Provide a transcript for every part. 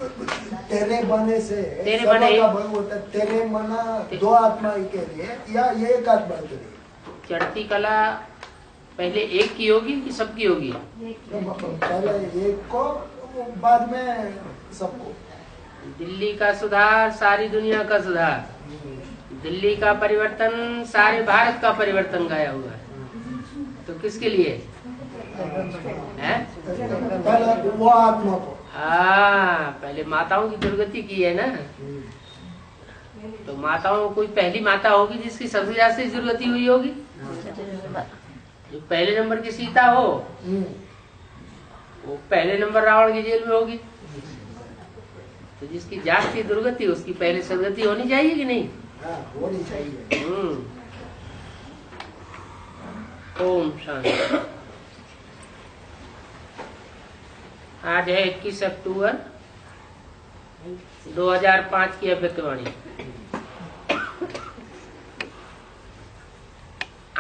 तेरे बने से तेरे बने का भंग होता है। तेरे मना दो आत्मा के लिए या एक आत्मा के लिए? चढ़ती कला पहले एक की होगी कि सबकी होगी? पहले एक को, बाद में सबको। दिल्ली का सुधार सारी दुनिया का सुधार, दिल्ली का परिवर्तन सारे भारत का परिवर्तन गाया हुआ है। तो किसके लिए है? पहले वो आत्मा को। हाँ, पहले माताओं की दुर्गति की है ना। तो माताओं कोई पहली माता होगी जिसकी सबसे ज्यादा दुर्गति हुई होगी। जो पहले नंबर की सीता हो वो पहले नंबर रावण की जेल में होगी। तो जिसकी जाति दुर्गति उसकी पहले सदगति होनी चाहिए कि नहीं? हाँ, होनी चाहिए। ओम शांति। आज है 21 अक्टूबर 2005 की अव्यक्तवाणी।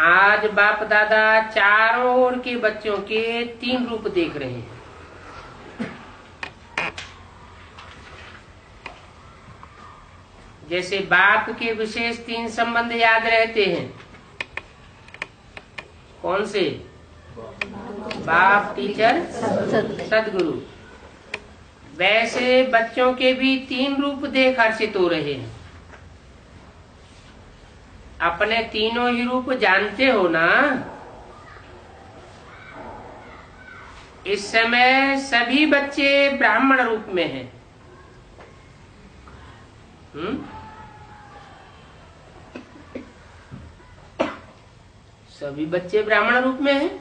आज बाप दादा चारों ओर के बच्चों के 3 रूप देख रहे हैं। जैसे बाप के विशेष 3 संबंध याद रहते हैं। कौन से? बाप, टीचर, सदगुरु। वैसे बच्चों के भी 3 रूप देख हर्षित हो रहे हैं। अपने तीनों ही रूप जानते हो ना? इस समय सभी बच्चे ब्राह्मण रूप में हैं। सभी बच्चे ब्राह्मण रूप में हैं।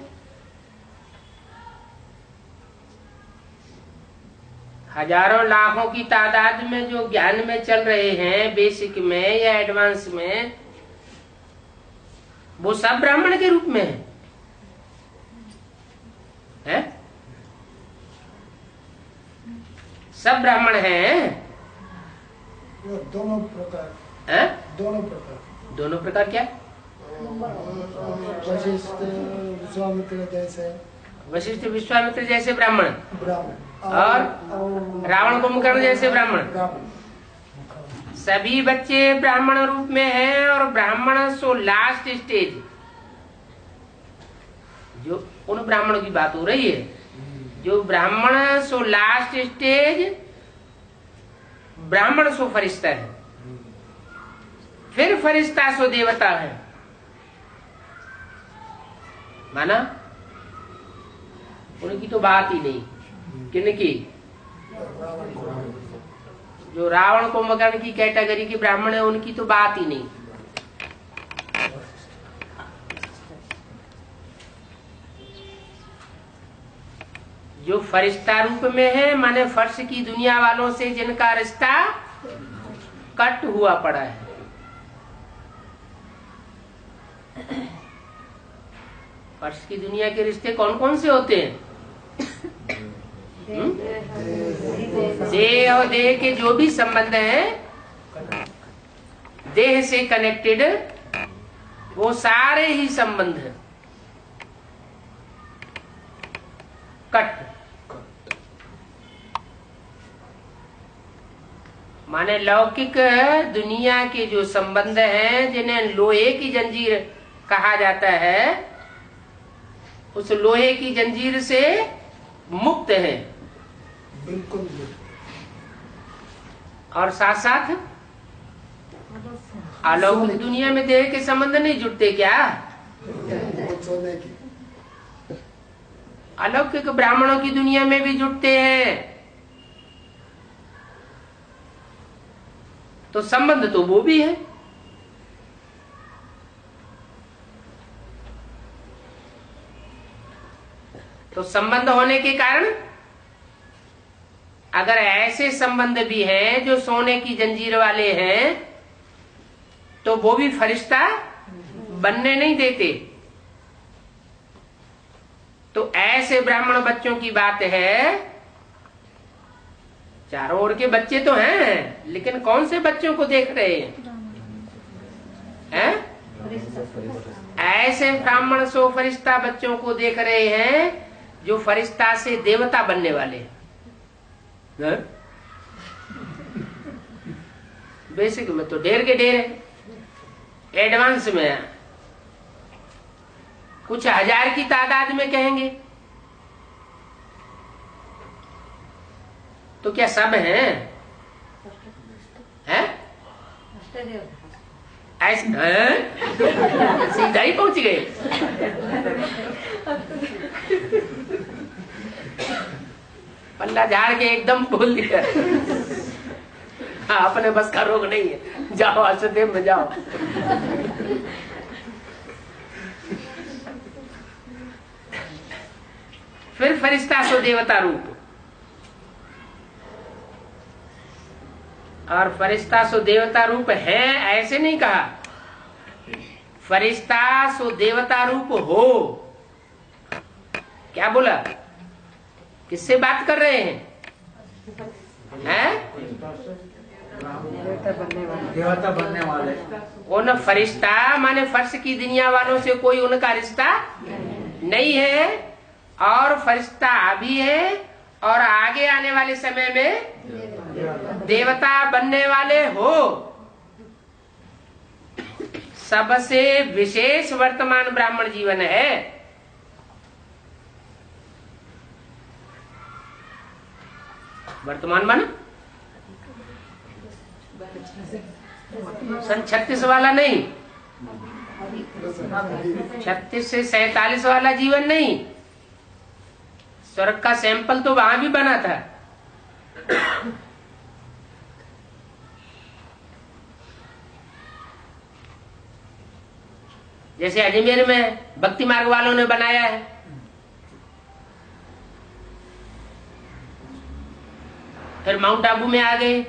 हजारों लाखों की तादाद में जो ज्ञान में चल रहे हैं, बेसिक में या एडवांस में, वो सब ब्राह्मण के रूप में है? सब ब्राह्मण हैं। दोनों प्रकार है? दोनों प्रकार क्या? वशिष्ठ विश्वामित्र जैसे ब्राह्मण और रावण कुंभकर्ण जैसे ब्राह्मण। सभी बच्चे ब्राह्मण रूप में हैं। और ब्राह्मण सो लास्ट स्टेज, जो उन ब्राह्मणों की बात हो रही है, जो ब्राह्मण सो लास्ट स्टेज, ब्राह्मण सो फरिश्ता है, फिर फरिश्ता सो देवता है। माना? उनकी तो बात ही नहीं। किनकी? जो रावण कुंभकर्ण की कैटेगरी के ब्राह्मण है, उनकी तो बात ही नहीं। जो फरिश्ता रूप में है, माने फर्श की दुनिया वालों से जिनका रिश्ता कट हुआ पड़ा है। फर्श की दुनिया के रिश्ते कौन कौन से होते हैं? देह और देह के जो भी संबंध हैं, देह से कनेक्टेड, वो सारे ही संबंध हैं कट। माने लौकिक दुनिया के जो संबंध हैं, जिन्हें लोहे की जंजीर कहा जाता है, उस लोहे की जंजीर से मुक्त है। बिल्कुल। और साथ साथ अलौकिक दुनिया में देह के संबंध नहीं जुड़ते क्या? अलौकिक ब्राह्मणों की दुनिया में भी जुड़ते हैं। तो संबंध तो वो भी है। तो संबंध होने के कारण, अगर ऐसे संबंध भी हैं जो सोने की जंजीर वाले हैं, तो वो भी फरिश्ता बनने नहीं देते। तो ऐसे ब्राह्मण बच्चों की बात है। चारों ओर के बच्चे तो हैं, लेकिन कौन से बच्चों को देख रहे हैं? ऐसे ब्राह्मण सो फरिश्ता बच्चों को देख रहे हैं, जो फरिश्ता से देवता बनने वाले हैं। बेसिक में तो ढेर के ढेर है, एडवांस में है। कुछ हजार की तादाद में कहेंगे तो क्या सब हैं? हैं? ऐसे सीधा ही पहुंच गए। पल्ला झाड़ के एकदम बोल दिया। हाँ, अपने बस का रोग नहीं है, जाओ असदेव में जाओ। फिर फरिश्ता सो देवता रूप, और फरिश्ता सो देवता रूप है ऐसे नहीं कहा, फरिश्ता सो देवता रूप हो। क्या बोला? किससे बात कर रहे हैं? देवता बनने वाले। उन फरिश्ता माने फर्श की दुनिया वालों से कोई उनका रिश्ता नहीं है, और फरिश्ता अभी है और आगे आने वाले समय में देवता बनने वाले हो। सबसे विशेष वर्तमान ब्राह्मण जीवन है। वर्तमान माना सन 36 वाला नहीं, 36 से 47 वाला जीवन नहीं। स्वर्ग का सैंपल तो वहां भी बना था। जैसे अजमेर में भक्ति मार्ग वालों ने बनाया है, फिर माउंट आबू में आ गए।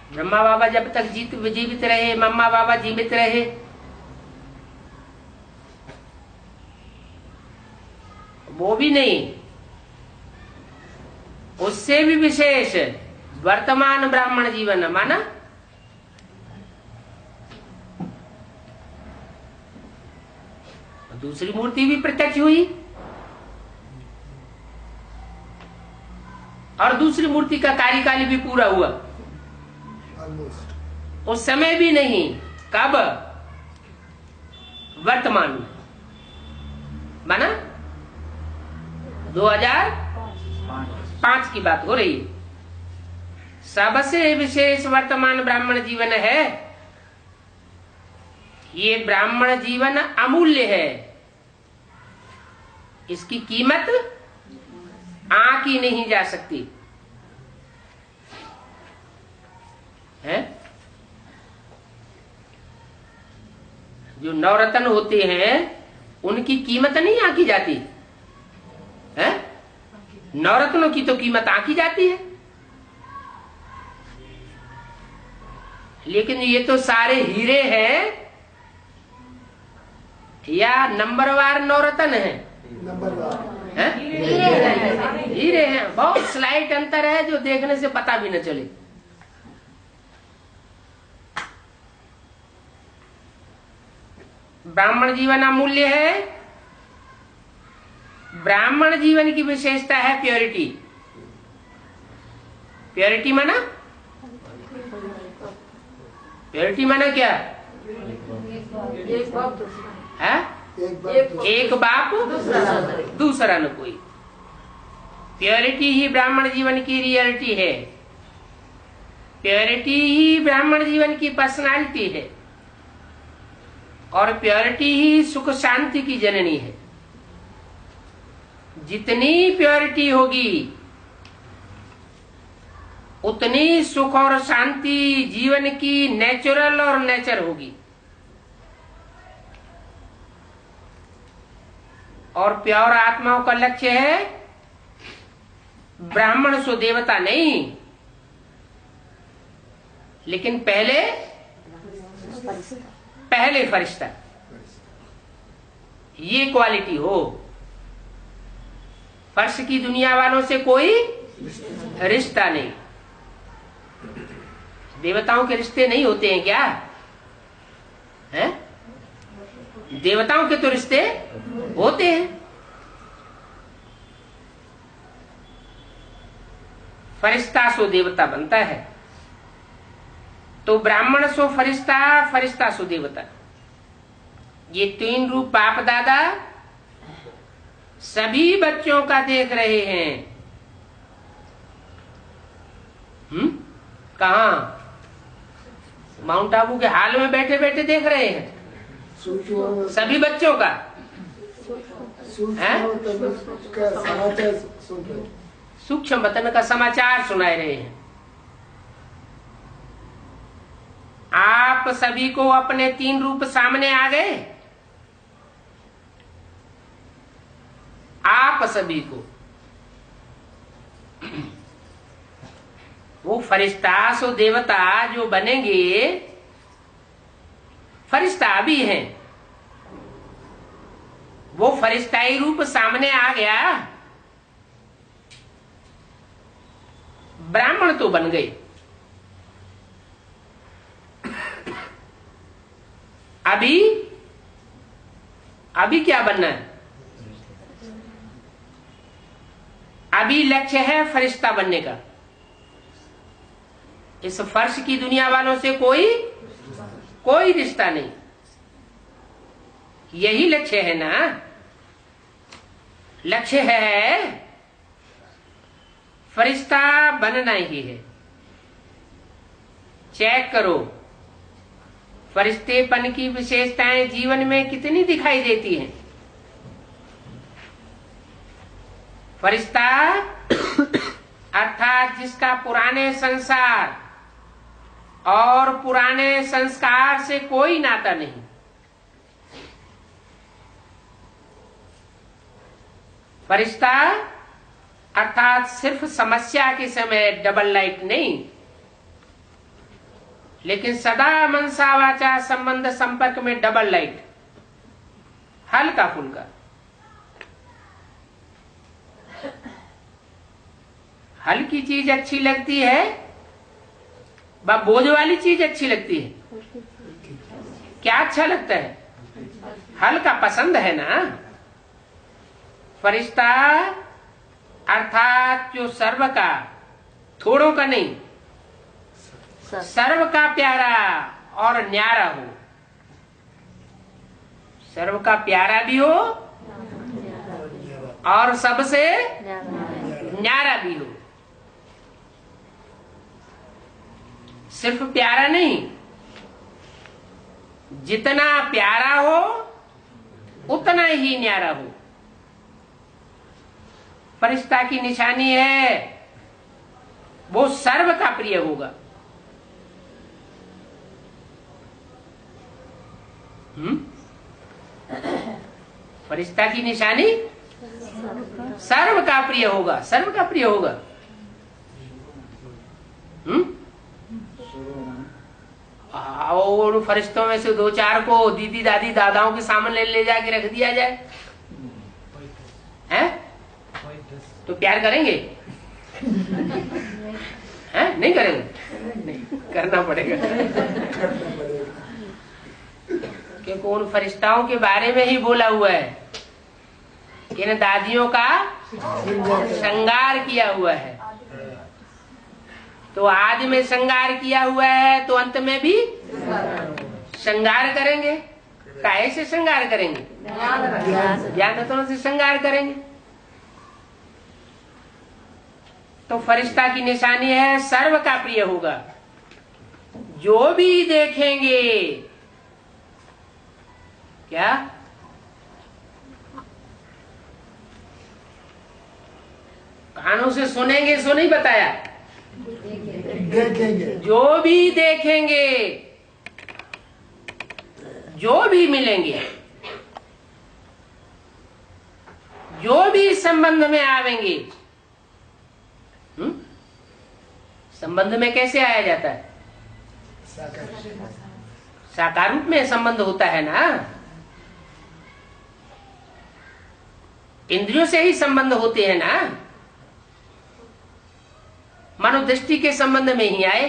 ब्रह्मा बाबा जब तक जीवित रहे, मम्मा बाबा जीवित रहे, वो भी नहीं, उससे भी विशेष वर्तमान ब्राह्मण जीवन माना। दूसरी मूर्ति भी प्रत्यक्ष हुई, और दूसरी मूर्ति का कार्यकाल भी पूरा हुआ। उस समय भी नहीं, कब? वर्तमान में माना 2005 की बात हो रही है। सबसे विशेष वर्तमान ब्राह्मण जीवन है। ये ब्राह्मण जीवन अमूल्य है, इसकी कीमत आंकी नहीं जा सकती है। जो नवरत्न होते हैं उनकी कीमत नहीं आंकी जाती है, नवरत्नों की तो कीमत आंकी जाती है। लेकिन ये तो सारे हीरे हैं या नंबरवार नवरत्न है? नंबरवार हीरे हैं। बहुत स्लाइट अंतर है जो देखने से पता भी न चले। ब्राह्मण जीवन अमूल्य है। ब्राह्मण जीवन की विशेषता है प्योरिटी। प्योरिटी माना, प्योरिटी माना क्या है? एक बाप दूसरा न कोई। प्योरिटी ही ब्राह्मण जीवन की रियलिटी है। प्योरिटी ही ब्राह्मण जीवन की पर्सनालिटी है, और प्योरिटी ही सुख शांति की जननी है। जितनी प्योरिटी होगी उतनी सुख और शांति जीवन की नेचुरल और नेचर होगी। और प्योर आत्माओं का लक्ष्य है ब्राह्मण सो देवता नहीं, लेकिन पहले फरिश्ता। ये क्वालिटी हो। फर्श की दुनिया वालों से कोई रिश्ता नहीं। देवताओं के रिश्ते नहीं होते हैं क्या? हैं? देवताओं के तो रिश्ते होते हैं। फरिश्ता सो देवता बनता है। तो ब्राह्मण सो फरिश्ता, फरिश्ता सो देवता। ये तीन रूप बाप दादा सभी बच्चों का देख रहे हैं। कहा? माउंट आबू के हाल में बैठे बैठे देख रहे हैं सभी बच्चों का। सूक्ष्म वतन का समाचार सुनाए रहे हैं। आप सभी को अपने तीन रूप सामने आ गए। आप सभी को वो फरिश्ता सो देवता जो बनेंगे, फरिश्ता भी हैं, वो फरिश्ताई रूप सामने आ गया। ब्राह्मण तो बन गए। अभी क्या बनना है? अभी लक्ष्य है फरिश्ता बनने का। इस फर्श की दुनिया वालों से कोई रिश्ता नहीं। यही लक्ष्य है ना। लक्ष्य है फरिश्ता बनना ही है। चेक करो फरिश्तेपन की विशेषताएं जीवन में कितनी दिखाई देती हैं। फरिश्ता अर्थात जिसका पुराने संसार और पुराने संस्कार से कोई नाता नहीं। फरिश्ता अर्थात सिर्फ समस्या के समय डबल लाइट नहीं, लेकिन सदा मनसा वाचा संबंध संपर्क में डबल लाइट, हल्का फुल्का। हल्की चीज अच्छी लगती है, बोझ वाली चीज अच्छी लगती है। क्या अच्छा लगता है? हल्का पसंद है ना। फरिश्ता अर्थात जो सर्व का, थोड़ों का नहीं, सर्व का प्यारा और न्यारा हो। सर्व का प्यारा भी हो और सबसे न्यारा भी हो। सिर्फ प्यारा नहीं, जितना प्यारा हो उतना ही न्यारा हो। फरिश्ता की निशानी है वो सर्व का प्रिय होगा। फरिश्ता की निशानी सर्व का प्रिय होगा, सर्व का प्रिय होगा। और फरिश्तों में से दो चार को दीदी दादी दादाओं के सामने ले जाके रख दिया जाए, हैं? तो प्यार करेंगे? हैं? नहीं करेंगे? नहीं करना पड़ेगा। क्योंकि उन फरिश्ताओं के बारे में ही बोला हुआ है कि इन दादियों का श्रृंगार किया हुआ है। तो आज में श्रृंगार किया हुआ है तो अंत में भी श्रृंगार करेंगे। काहे से श्रृंगार करेंगे? ज्ञान रत्नों से श्रृंगार करेंगे। तो फरिश्ता की निशानी है सर्व का प्रिय होगा। जो भी देखेंगे, क्या कानों से सुनेंगे सो नहीं बताया, देखेंगे। जो भी देखेंगे, जो भी मिलेंगे, जो भी संबंध में आवेंगे। संबंध में कैसे आया जाता है? साकार रूप में संबंध होता है ना। इंद्रियों से ही संबंध होते हैं ना। मानो दृष्टि के संबंध में ही आए।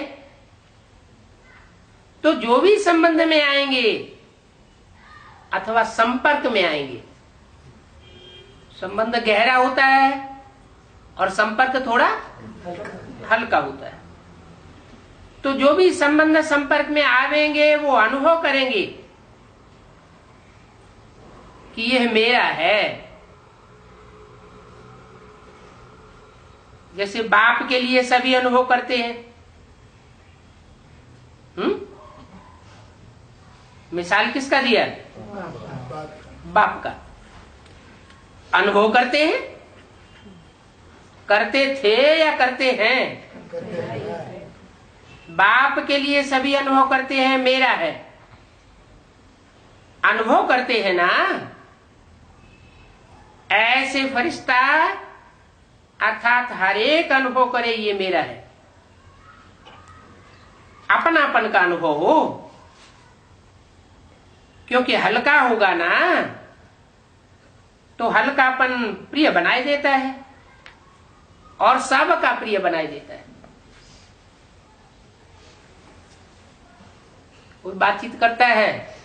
तो जो भी संबंध में आएंगे अथवा संपर्क में आएंगे, संबंध गहरा होता है और संपर्क थोड़ा हल्का होता है। तो जो भी संबंध संपर्क में आवेंगे वो अनुभव करेंगे कि यह मेरा है। जैसे बाप के लिए सभी अनुभव करते हैं। मिसाल किसका दिया? बाप का। अनुभव करते हैं, करते थे या करते हैं? बाप के लिए सभी अनुभव करते हैं मेरा है। अनुभव करते हैं ना, ऐसे फरिश्ता अर्थात हर एक अनुभव करे ये मेरा है। अपनापन का अनुभव हो, क्योंकि हल्का होगा ना तो हल्कापन प्रिय बनाए देता है और सब का प्रिय बनाए देता है। कोई बातचीत करता है,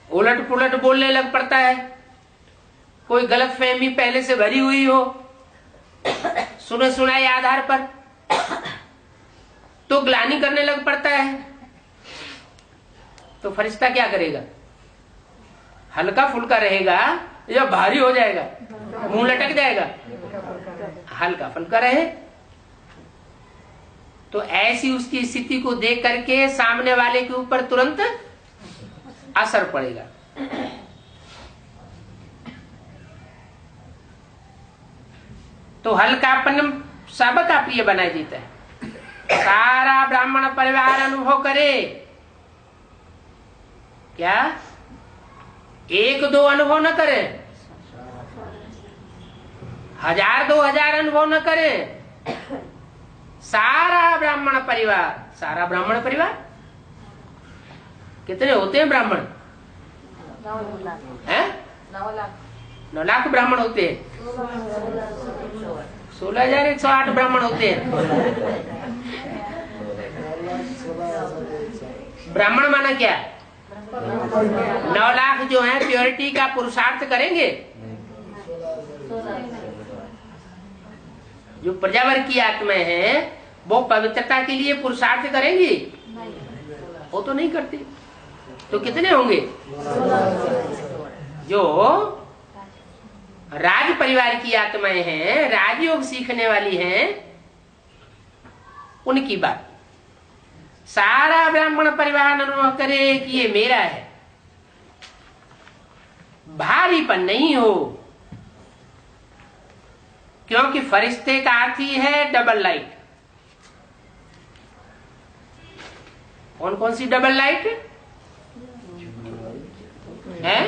उलट पुलट बोलने लग पड़ता है, कोई गलत फहमी पहले से भरी हुई हो सुने सुनाए आधार पर, तो ग्लानि करने लग पड़ता है। तो फरिश्ता क्या करेगा? हल्का फुल्का रहेगा या भारी हो जाएगा? मुंह लटक जाएगा? हल्का फुल्का रहे तो ऐसी उसकी स्थिति को देख करके सामने वाले के ऊपर तुरंत असर पड़ेगा। तो हल्कापन सबका प्रिय बनाई देता है। सारा ब्राह्मण परिवार अनुभव करे क्या? एक दो अनुभव न करे, 1000 2000 अनुभव न करे, सारा ब्राह्मण परिवार। सारा ब्राह्मण परिवार कितने होते हैं ब्राह्मण? 9 लाख ब्राह्मण होते हैं। 16,108 ब्राह्मण होते हैं। ब्राह्मण माना क्या? 9 लाख जो है प्योरिटी का पुरुषार्थ करेंगे। जो प्रजावर्ग की आत्माएं हैं वो पवित्रता के लिए पुरुषार्थ करेंगी? वो तो नहीं करती। तो कितने होंगे? जो राज परिवार की आत्माएं हैं, राजयोग सीखने वाली हैं, उनकी बात। सारा ब्राह्मण परिवार अनुभव करे कि ये मेरा है। भारीपन नहीं हो, क्योंकि फरिश्ते का अर्थ ही है डबल लाइट। कौन कौन सी डबल लाइट है?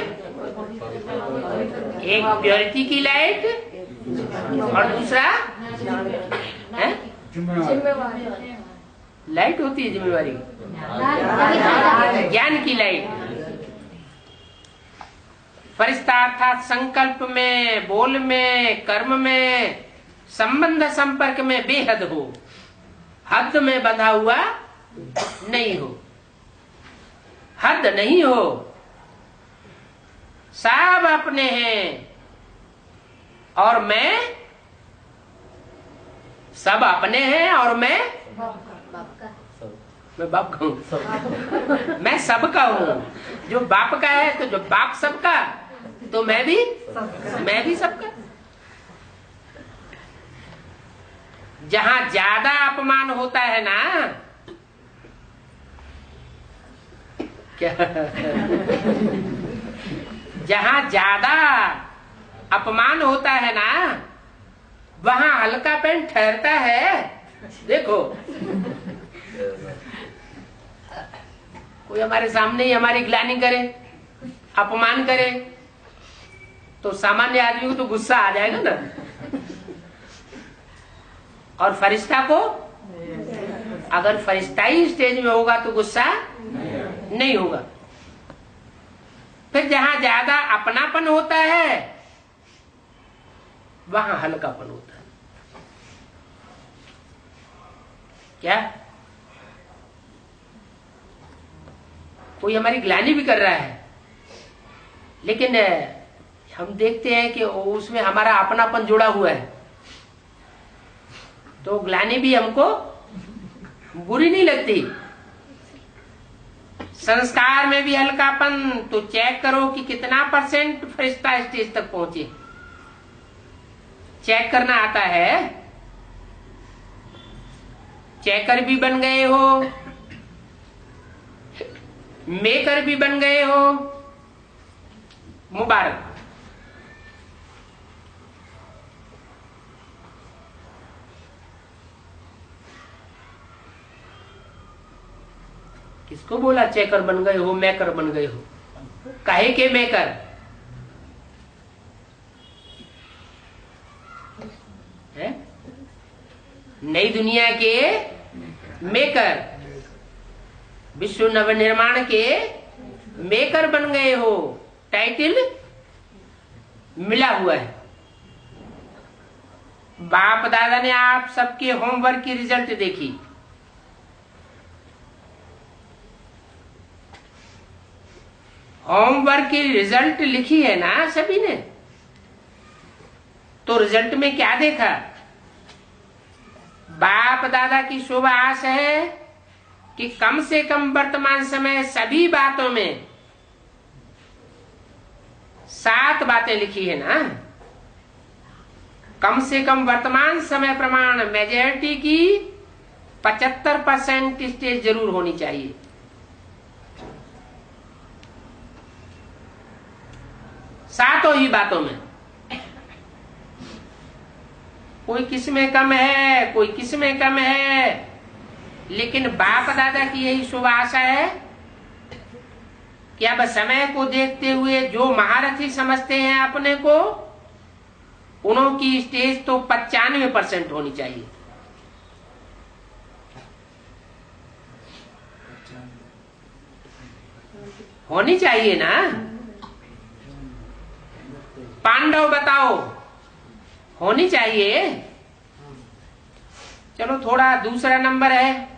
एक प्योरिटी की लाइट और दूसरा है लाइट होती है जिम्मेवारी, ज्ञान की लाइट। फरिश्ता अर्थात संकल्प में, बोल में, कर्म में, संबंध संपर्क में बेहद हो, हद में बंधा हुआ नहीं हो, हद नहीं हो। सब अपने हैं और मैं, सब अपने हैं और मैं बाप का हूँ। मैं सबका हूँ। जो बाप का है तो जो बाप सबका, तो मैं भी सबका। जहां ज्यादा अपमान होता है ना, क्या जहां ज्यादा अपमान होता है ना, वहां हल्कापन ठहरता है। देखो, कोई हमारे सामने ही हमारी ग्लानि करे, अपमान करे, तो सामान्य आदमी को तो गुस्सा आ जाएगा ना। और फरिश्ता को, अगर फरिश्ता ही स्टेज में होगा तो गुस्सा नहीं होगा। फिर जहां ज्यादा अपनापन होता है वहां हल्कापन होता है। क्या कोई हमारी ग्लानि भी कर रहा है, लेकिन हम देखते हैं कि उसमें हमारा अपनापन जुड़ा हुआ है, तो ग्लानि भी हमको बुरी नहीं लगती। संस्कार में भी हल्कापन, तो चेक करो कि कितना परसेंट फरिश्ता स्टेज तक पहुंचे। चेक करना आता है? चेकर भी बन गए हो, मेकर भी बन गए हो, मुबारक। किसको बोला चेकर बन गए हो, मेकर बन गए हो? काहे के मेकर? है नई दुनिया के मेकर, विश्व नवनिर्माण के मेकर बन गए हो। टाइटल मिला हुआ है। बाप दादा ने आप सबके होमवर्क की रिजल्ट देखी। होमवर्क की रिजल्ट लिखी है ना सभी ने, तो रिजल्ट में क्या देखा? बाप दादा की शुभ आस है कि कम से कम वर्तमान समय सभी बातों में 7 बातें लिखी है ना। कम से कम वर्तमान समय प्रमाण मेजॉरिटी की 75% स्टेज जरूर होनी चाहिए। सातों ही बातों में, कोई किस में कम है, कोई किस में कम है, लेकिन बाप दादा की यही शुभ आशा है कि अब समय को देखते हुए जो महारथी समझते हैं अपने को, उनों की स्टेज तो 95% होनी चाहिए। होनी चाहिए ना। पांडव बताओ, होनी चाहिए। चलो थोड़ा दूसरा नंबर है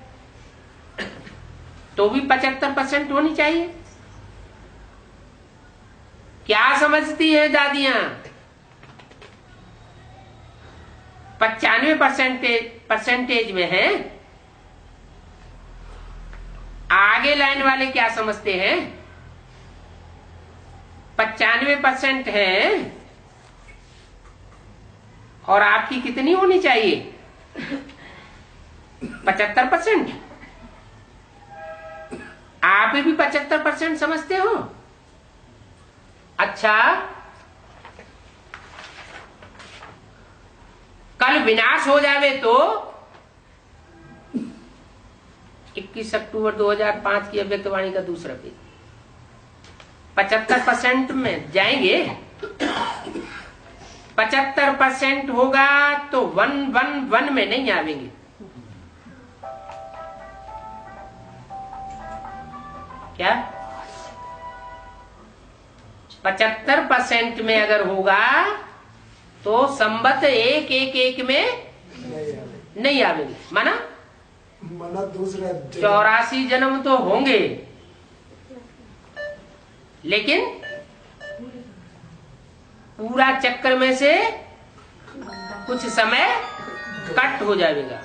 तो भी 75% होनी चाहिए। क्या समझती है दादियां? 95% में है। आगे लाइन वाले क्या समझते हैं? 95% है और आपकी कितनी होनी चाहिए? 75%। आप भी 75% समझते हो? अच्छा, कल विनाश हो जावे तो 21 अक्टूबर 2005 की अव्यक्तवाणी का दूसरा पेज, 75% में जाएंगे। 75% होगा तो 111 में नहीं आवेंगे। क्या 75% में अगर होगा तो संबत 111 में नहीं आवेंगे। माना दूसरा 84 जन्म तो होंगे, लेकिन पूरा चक्कर में से कुछ समय कट हो जाएगा।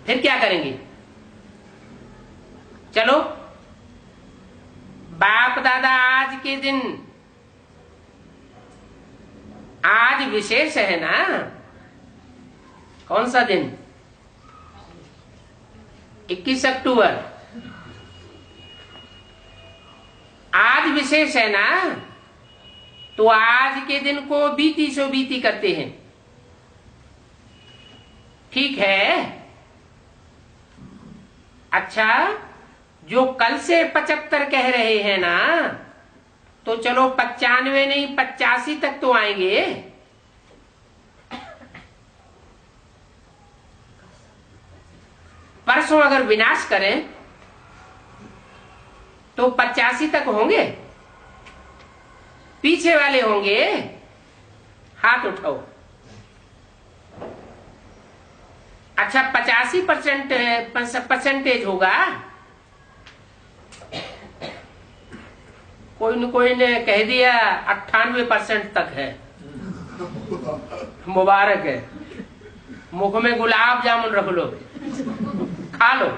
फिर क्या करेंगे? चलो, बाप दादा आज के दिन, आज विशेष है ना। कौन सा दिन? 21 अक्टूबर। आज विशेष है ना, तो आज के दिन को बीती सो बीती करते हैं। ठीक है। अच्छा, जो कल से 75 कह रहे हैं ना, तो चलो 95 नहीं 85 तक तो आएंगे। परसों अगर विनाश करें तो 85 तक होंगे। पीछे वाले होंगे, हाथ उठाओ। अच्छा, 85% होगा। कोई न कोई ने कह दिया 98% तक है। मुबारक है, मुख में गुलाब जामुन रख लो। खा लो।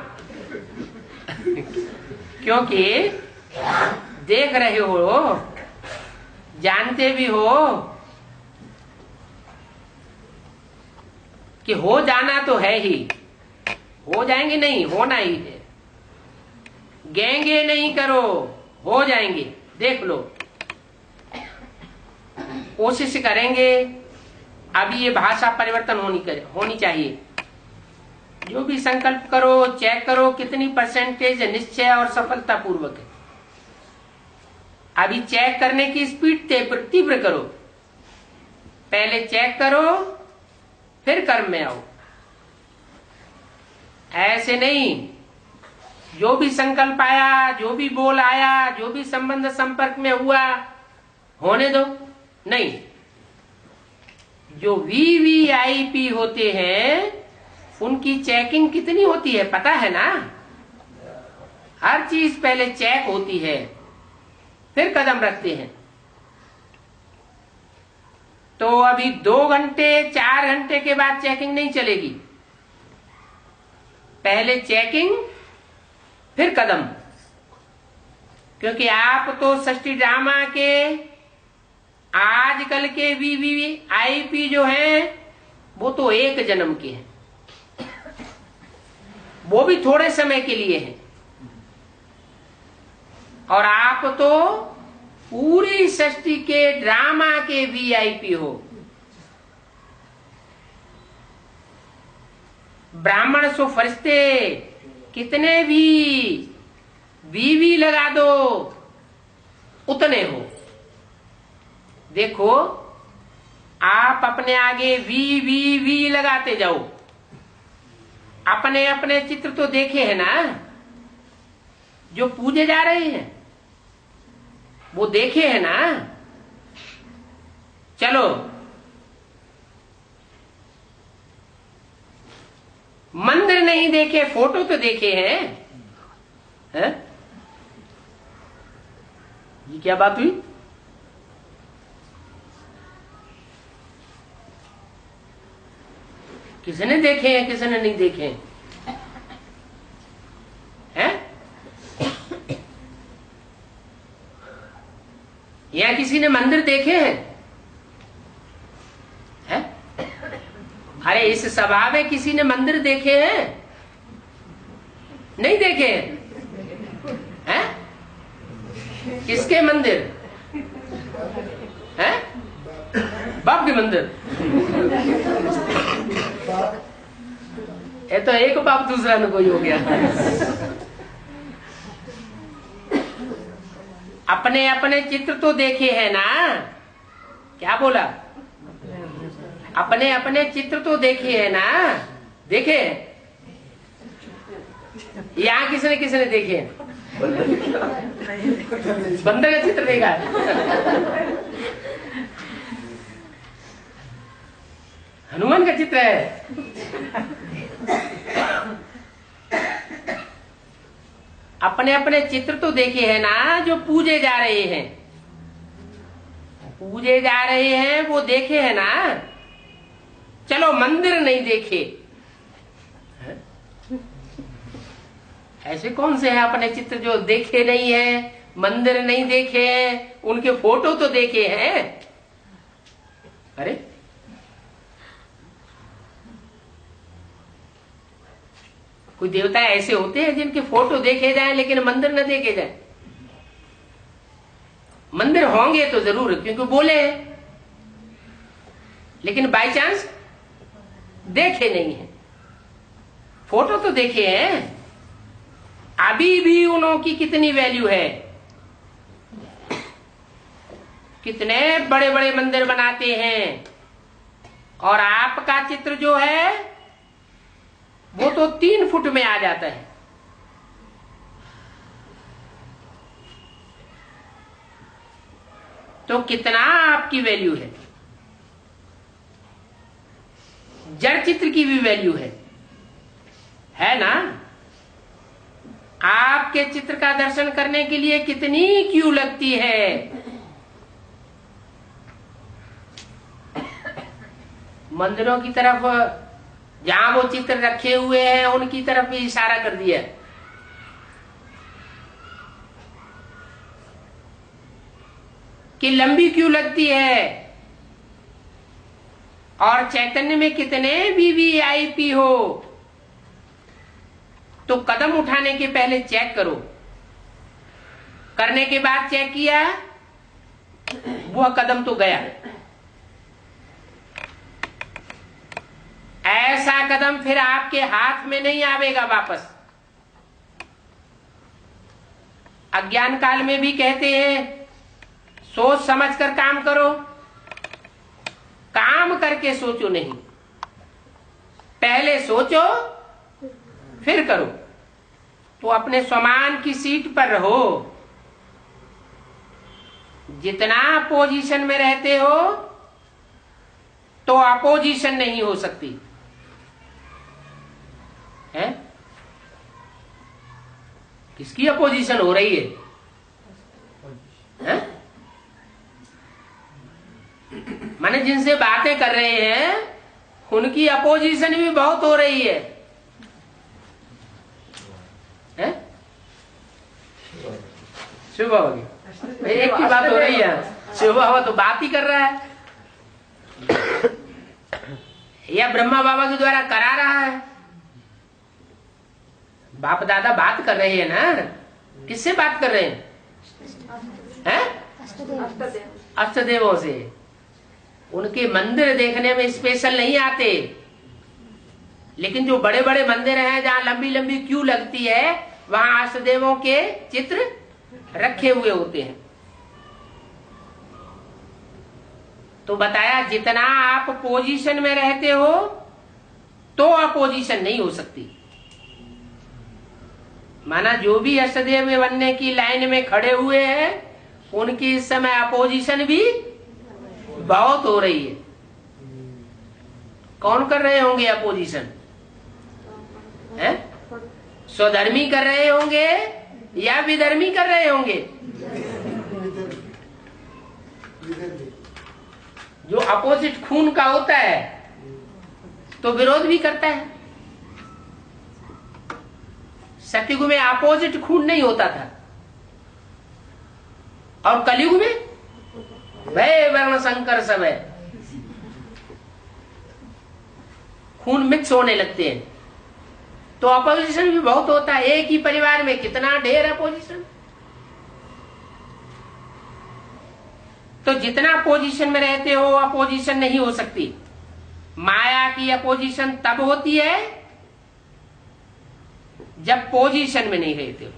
क्योंकि देख रहे हो, जानते भी हो कि हो जाना तो है ही, हो जाएंगे नहीं, होना ही है। गेंगे नहीं करो, हो जाएंगे, देख लो। कोशिश करेंगे। अभी ये भाषा परिवर्तन होनी चाहिए। जो भी संकल्प करो, चेक करो कितनी परसेंटेज निश्चय और सफलता पूर्वक है। अभी चेक करने की स्पीड तीव्र करो। पहले चेक करो, फिर कर्म में आओ। ऐसे नहीं, जो भी संकल्प आया, जो भी बोल आया, जो भी संबंध संपर्क में हुआ, होने दो। नहीं, जो वीवीआईपी होते हैं उनकी चेकिंग कितनी होती है पता है ना। हर चीज पहले चेक होती है, फिर कदम रखते हैं। तो अभी 2 घंटे 4 घंटे के बाद चेकिंग नहीं चलेगी। पहले चेकिंग, फिर कदम। क्योंकि आप तो षष्ठी ड्रामा के आजकल के वीवीआईपी जो हैं वो तो 1 जन्म के हैं, वो भी थोड़े समय के लिए हैं। और आप तो पूरी षष्ठी के ड्रामा के वीआईपी हो। ब्राह्मण सो फरिश्ते कितने भी वीवी लगा दो उतने हो। देखो, आप अपने आगे वी लगाते जाओ। अपने अपने चित्र तो देखे हैं ना, जो पूजे जा रहे हैं वो देखे हैं ना। चलो, मंदिर नहीं देखे, फोटो तो देखे हैं, हैं? ये क्या बात हुई? किसने देखे हैं, किसने नहीं देखे हैं? या किसी ने मंदिर देखे हैं? हैं? अरे इस सभा में किसी ने मंदिर देखे हैं? नहीं देखे हैं? किसके मंदिर हैं? बाप के मंदिर। ये तो एक बाप दूसरा में कोई हो गया। अपने अपने चित्र तो देखे हैं ना। क्या बोला? अपने अपने चित्र तो देखे हैं ना। देखे? यहाँ किसने देखे? बंदर का चित्र देखा है? हनुमान का चित्र है? अपने अपने चित्र तो देखे हैं ना, जो पूजे जा रहे हैं। पूजे जा रहे हैं वो देखे हैं ना। चलो, मंदिर नहीं देखे। ऐसे कौन से हैं अपने चित्र जो देखे नहीं है, मंदिर नहीं देखे हैं, उनके फोटो तो देखे हैं। अरे कोई देवता ऐसे होते हैं जिनके फोटो देखे जाएं लेकिन मंदिर न देखे जाएं। मंदिर होंगे तो जरूर, क्योंकि बोले हैं, लेकिन बाय चांस देखे नहीं है। फोटो तो देखे हैं। अभी भी उनकी कितनी वैल्यू है। कितने बड़े बड़े मंदिर बनाते हैं, और आपका चित्र जो है वो तो 3 फुट में आ जाता है। तो कितना आपकी वैल्यू है। जड़ चित्र की भी वैल्यू है ना। आपके चित्र का दर्शन करने के लिए कितनी क्यू लगती है। मंदिरों की तरफ जहां वो चित्र रखे हुए हैं उनकी तरफ भी इशारा कर दिया। कि लंबी क्यों लगती है, और चैतन्य में कितने वीवीआईपी हो तो कदम उठाने के पहले चेक करो, करने के बाद चेक किया वह कदम तो गया। ऐसा कदम फिर आपके हाथ में नहीं आवेगा वापस। अज्ञान काल में भी कहते हैं सोच समझकर काम करो, काम करके सोचो नहीं, पहले सोचो फिर करो। तो अपने स्वमान की सीट पर रहो। जितना पोजीशन में रहते हो तो अपोजिशन नहीं हो सकती है। किसकी अपोजिशन हो रही है? माने जिनसे बातें कर रहे हैं उनकी अपोजिशन भी बहुत हो रही है? शुभ होगी एक की बात हो रही है, शुभ बाबा तो बात ही कर रहा है या ब्रह्मा बाबा के द्वारा करा रहा है। बाप दादा बात कर रहे हैं ना, किससे बात कर रहे हैं? अष्टदेवों से। उनके मंदिर देखने में स्पेशल नहीं आते, लेकिन जो बड़े बड़े मंदिर हैं जहां लंबी लंबी क्यू लगती है वहां अष्टदेवों के चित्र रखे हुए होते हैं। तो बताया जितना आप पोजीशन में रहते हो तो अपोजिशन नहीं हो सकती। माना जो भी अष्टदेव बनने की लाइन में खड़े हुए हैं उनकी इस समय अपोजिशन भी बहुत हो रही है। कौन कर रहे होंगे अपोजिशन? स्वधर्मी कर रहे होंगे या विधर्मी कर रहे होंगे? जो अपोजिट खून का होता है तो विरोध भी करता है। सतयुग में अपोजिट खून नहीं होता था, और कलयुग में भय वर्ण संकर सब है, खून मिक्स होने लगते हैं। तो अपोजिशन भी बहुत होता है। एक ही परिवार में कितना ढेर अपोजिशन। तो जितना पोजीशन में रहते हो अपोजिशन नहीं हो सकती। माया की अपोजिशन तब होती है जब पोजीशन में नहीं रहते हो।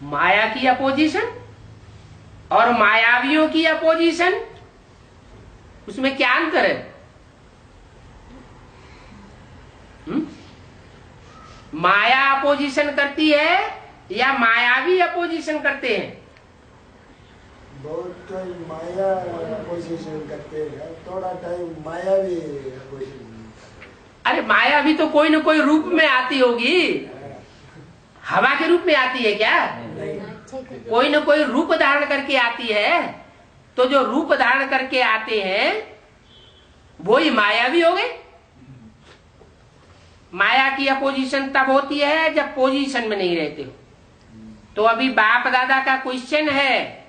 माया की अपोजिशन और मायावियों की अपोजिशन, उसमें क्या अंतर है? माया अपोजिशन करती है या मायावी अपोजिशन करते हैं? बहुत टाइम माया अपोजिशन करते हैं, थोड़ा टाइम माया भी अपोजिशन। अरे माया भी तो कोई न कोई रूप में आती होगी। हवा के रूप में आती है क्या? कोई न कोई रूप धारण करके आती है। तो जो रूप धारण करके आते हैं वो ही मायावी हो गए। माया की अपोजिशन तब होती है जब पोजीशन में नहीं रहते हो। तो अभी बाप दादा का क्वेश्चन है,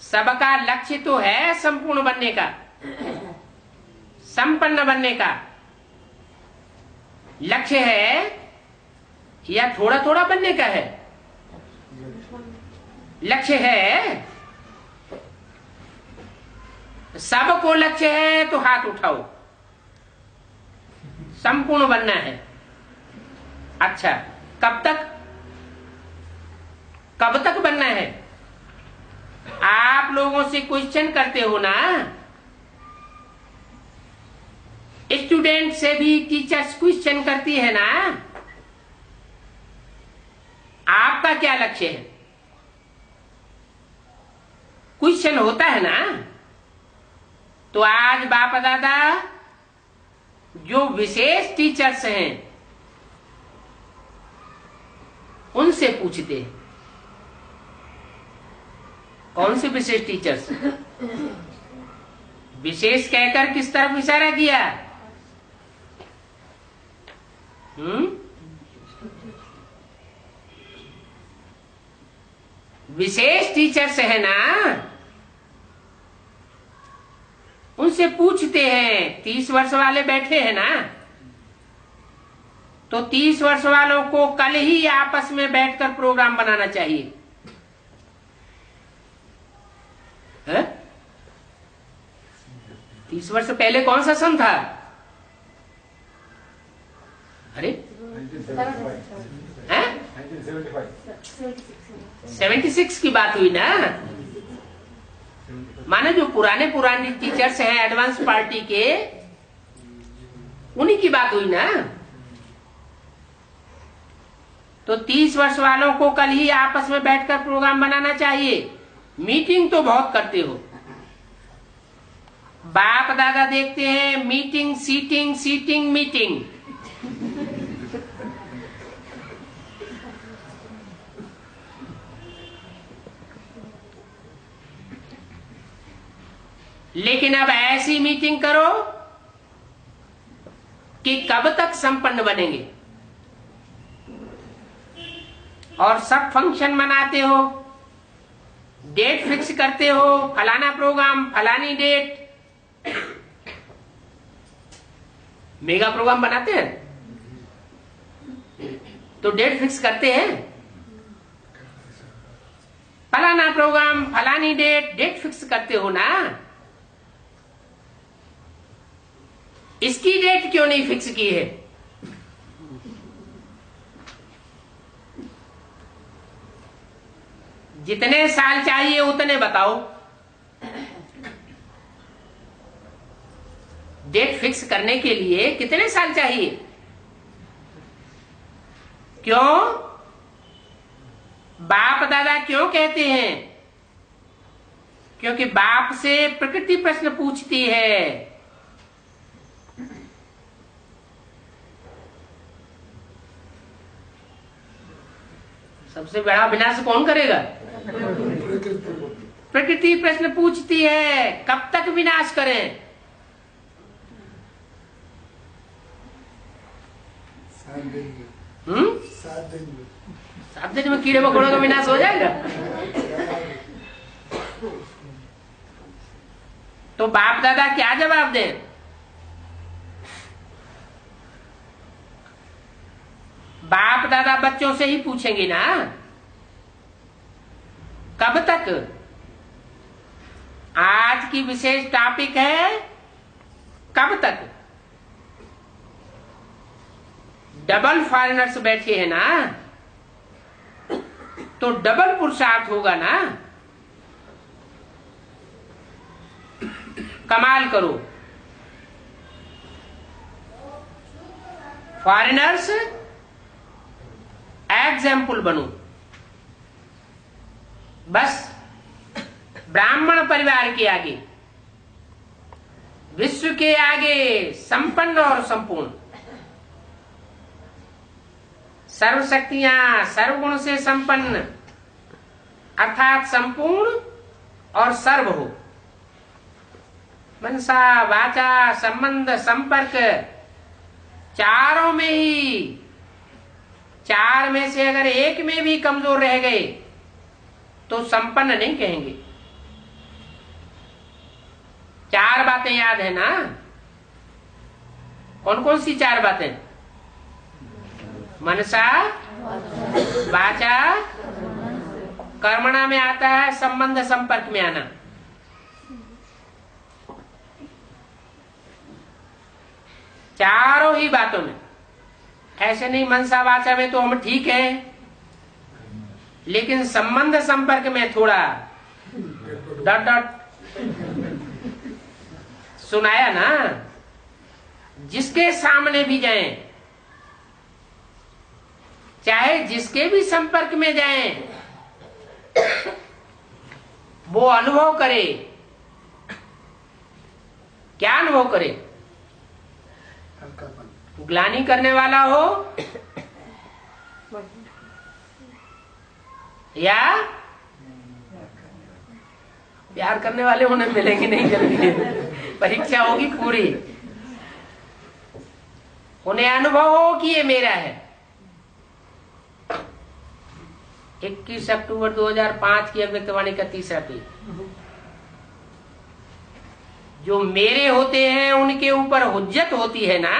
सबका लक्ष्य तो है संपूर्ण बनने का, संपन्न बनने का लक्ष्य है या थोड़ा थोड़ा बनने का है? लक्ष्य है। सबको लक्ष्य है तो हाथ उठाओ। संपूर्ण बनना है। अच्छा, कब तक बनना है? आप लोगों से क्वेश्चन करते हो ना, स्टूडेंट से भी टीचर्स क्वेश्चन करती है ना, आपका क्या लक्ष्य है? क्वेश्चन होता है ना। तो आज बाप दादा जो विशेष टीचर्स हैं उनसे पूछते हैं। कौन से विशेष टीचर्स? विशेष कहकर किस तरफ इशारा किया? विशेष टीचर्स है ना, उनसे पूछते हैं, 30 वर्ष वाले बैठे हैं ना, तो 30 वर्ष वालों को कल ही आपस में बैठकर प्रोग्राम बनाना चाहिए। है? 30 वर्ष पहले कौन सा सन था? अरे 76 की बात हुई ना। माने जो पुराने टीचर्स हैं एडवांस पार्टी के, उन्हीं की बात हुई ना। तो 30 वर्ष वालों को कल ही आपस में बैठकर प्रोग्राम बनाना चाहिए। मीटिंग तो बहुत करते हो, बाप दादा देखते हैं मीटिंग सीटिंग सीटिंग मीटिंग। लेकिन अब ऐसी मीटिंग करो कि कब तक संपन्न बनेंगे, और सब फंक्शन मनाते हो, डेट फिक्स करते हो, फलाना प्रोग्राम फलानी डेट, मेगा प्रोग्राम बनाते हैं तो डेट फिक्स करते हैं, फलाना प्रोग्राम फलानी डेट फिक्स करते हो ना। इसकी डेट क्यों नहीं फिक्स की है? जितने साल चाहिए उतने बताओ। डेट फिक्स करने के लिए कितने साल चाहिए? क्यों? बाप दादा क्यों कहते हैं? क्योंकि बाप से प्रकृति प्रश्न पूछती है। सबसे बड़ा विनाश कौन करेगा? प्रकृति प्रश्न पूछती है, कब तक विनाश करें? 7 दिन में कीड़े मकोड़ों का विनाश हो जाएगा। तो बाप दादा क्या जवाब दें? बाप दादा बच्चों से ही पूछेंगे ना, कब तक? आज की विशेष टॉपिक है कब तक। डबल फॉरेनर्स बैठे हैं ना, तो डबल पुरुषार्थ होगा ना। कमाल करो, फॉरेनर्स एग्जाम्पल बनो। बस ब्राह्मण परिवार के आगे, विश्व के आगे संपन्न और संपूर्ण, सर्वशक्तियां सर्वगुण से संपन्न अर्थात संपूर्ण और सर्व हो। मनसा वाचा संबंध संपर्क, चारों में ही, 4 में से अगर एक में भी कमजोर रह गए तो संपन्न नहीं कहेंगे। 4 बातें याद है ना? कौन कौन सी 4 बातें? मनसा वाचा, कर्मणा में आता है संबंध संपर्क में आना। चारों ही बातों में, ऐसे नहीं मनसा वाचा में तो हम ठीक है, लेकिन संबंध संपर्क में थोड़ा डॉट डॉट सुनाया ना। जिसके सामने भी जाएं, चाहे जिसके भी संपर्क में जाएं, वो अनुभव करे। क्या अनुभव करे? ग्लानि करने वाला हो या प्यार करने वाले उन्हें मिलेंगे नहीं जल्दी। परीक्षा होगी पूरी। उन्हें अनुभव हो कि ये मेरा है। 21 अक्टूबर 2005 की अव्यक्तवाणी का 3रा पेज। जो मेरे होते हैं उनके ऊपर हुज्जत होती है ना,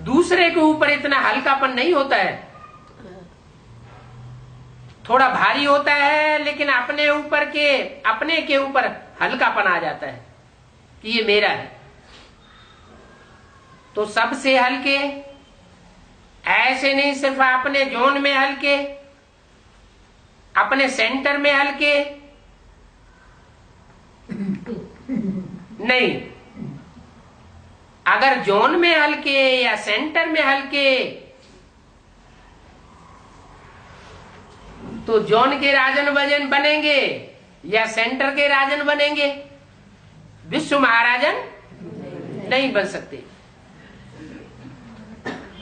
दूसरे के ऊपर इतना हल्कापन नहीं होता है। थोड़ा भारी होता है, लेकिन अपने के ऊपर हल्कापन आ जाता है कि ये मेरा है। तो सबसे हल्के, ऐसे नहीं सिर्फ अपने जोन में हल्के, अपने सेंटर में हल्के नहीं। अगर जोन में हल्के या सेंटर में हल्के, तो जोन के राजन वजन बनेंगे या सेंटर के राजन बनेंगे? विश्व महाराजन नहीं बन सकते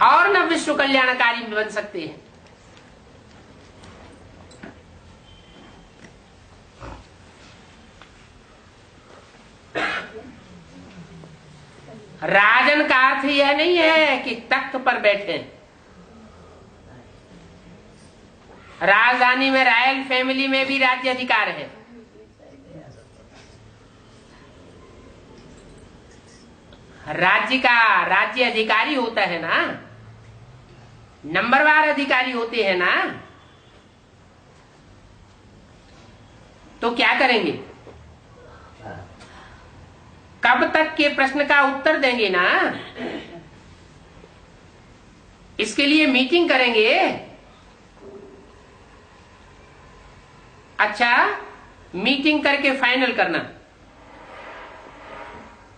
और न विश्व कल्याणकारी बन सकते हैं। राजन का अर्थ यह नहीं है कि तख्त पर बैठे। राजधानी में रॉयल फैमिली में भी राज्य अधिकार है। राज्य अधिकारी होता है ना, नंबरवार अधिकारी होते हैं ना। तो क्या करेंगे? कब तक के प्रश्न का उत्तर देंगे ना, इसके लिए मीटिंग करेंगे। अच्छा, मीटिंग करके फाइनल करना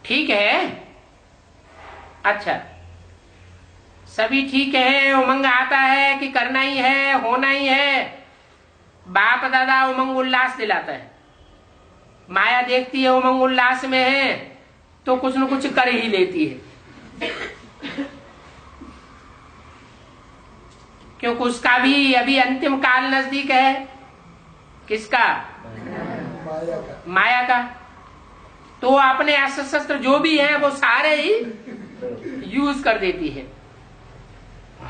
ठीक है। अच्छा, सभी ठीक है, उमंग आता है कि करना ही है, होना ही है। बाप दादा उमंग उल्लास दिलाता है, माया देखती है उमंग उल्लास में है तो कुछ न कुछ कर ही लेती है, क्योंकि उसका भी अभी अंतिम काल नजदीक है। किसका? माया का। तो अपने अस्त्र शस्त्र जो भी हैं वो सारे ही यूज कर देती है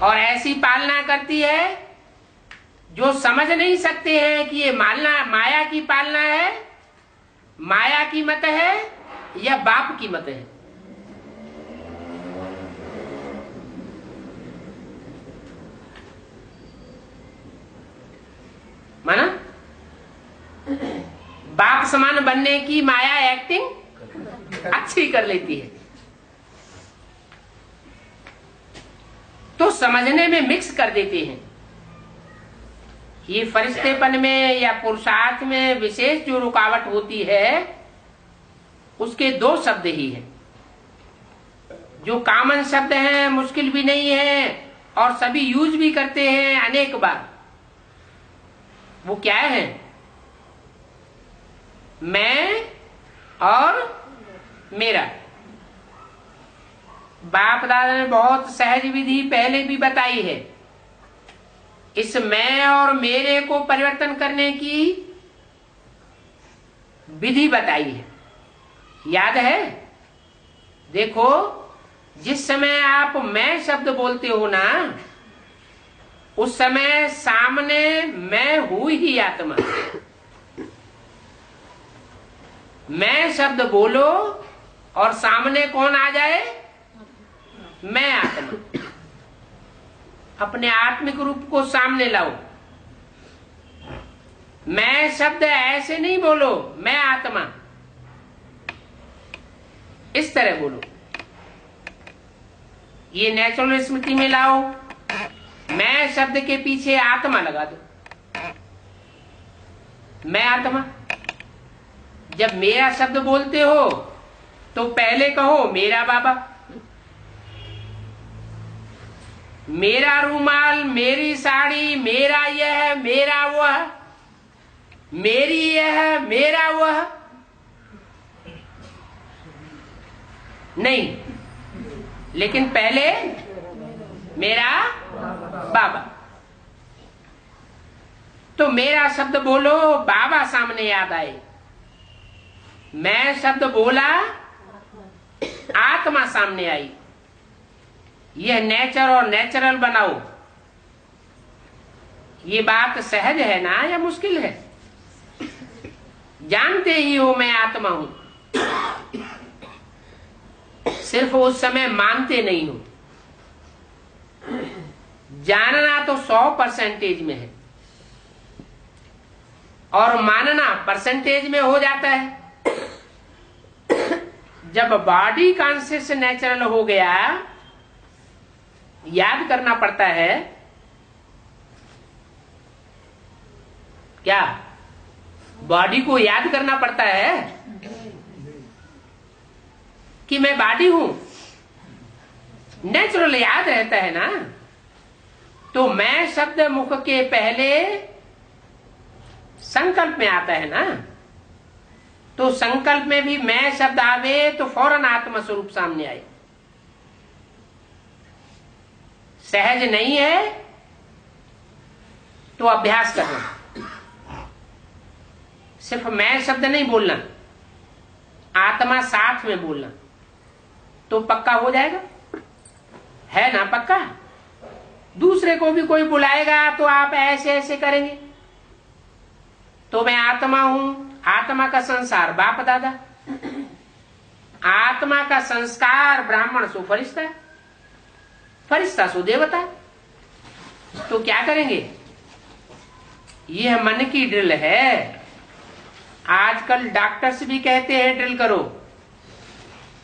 और ऐसी पालना करती है जो समझ नहीं सकते हैं कि ये माया की पालना है, माया की मत है या बाप की मत है। माना बाप समान बनने की माया एक्टिंग अच्छी कर लेती है, तो समझने में मिक्स कर देते हैं। ये फरिश्तेपन में या पुरुषार्थ में विशेष जो रुकावट होती है उसके 2 शब्द ही हैं, जो कॉमन शब्द हैं, मुश्किल भी नहीं है और सभी यूज भी करते हैं अनेक बार। वो क्या है? मैं और मेरा। बाप दादा ने बहुत सहज विधि पहले भी बताई है। इस मैं और मेरे को परिवर्तन करने की विधि बताई है, याद है? देखो, जिस समय आप मैं शब्द बोलते हो ना, उस समय सामने मैं हूं ही आत्मा। मैं शब्द बोलो और सामने कौन आ जाए? मैं आत्मा। अपने आत्मिक रूप को सामने लाओ। मैं शब्द ऐसे नहीं बोलो, मैं आत्मा, इस तरह बोलो। ये नेचुरल स्मृति में लाओ। मैं शब्द के पीछे आत्मा लगा दो। मैं आत्मा। जब मेरा शब्द बोलते हो तो पहले कहो मेरा बाबा, मेरा रूमाल, मेरी साड़ी, मेरा यह, मेरा वह, मेरी यह, मेरा वह नहीं, लेकिन पहले मेरा बाबा। तो मेरा शब्द बोलो, बाबा सामने याद आए। मैं शब्द बोला, आत्मा सामने आई। यह नेचर और नेचुरल बनाओ। ये बात सहज है ना या मुश्किल है? जानते ही हो मैं आत्मा हूं, सिर्फ उस समय मानते नहीं हो। जानना तो 100% में है और मानना परसेंटेज में हो जाता है। जब बॉडी कॉन्शियस नेचुरल हो गया, याद करना पड़ता है क्या? बॉडी को याद करना पड़ता है कि मैं बॉडी हूं। नेचुरल याद रहता है ना। तो मैं शब्द मुख के पहले संकल्प में आता है ना। तो संकल्प में भी मैं शब्द आवे तो फौरन आत्मा स्वरूप सामने आए। सहज नहीं है तो अभ्यास करना। सिर्फ मैं शब्द नहीं बोलना, आत्मा साथ में बोलना, तो पक्का हो जाएगा। है ना पक्का? दूसरे को भी कोई बुलाएगा तो आप ऐसे ऐसे करेंगे। तो मैं आत्मा हूं, आत्मा का संसार बाप दादा, आत्मा का संस्कार ब्राह्मण सो फरिश्ता, फरिश्ता सो देवता। तो क्या करेंगे? यह मन की ड्रिल है। आजकल डॉक्टर्स भी कहते हैं ड्रिल करो,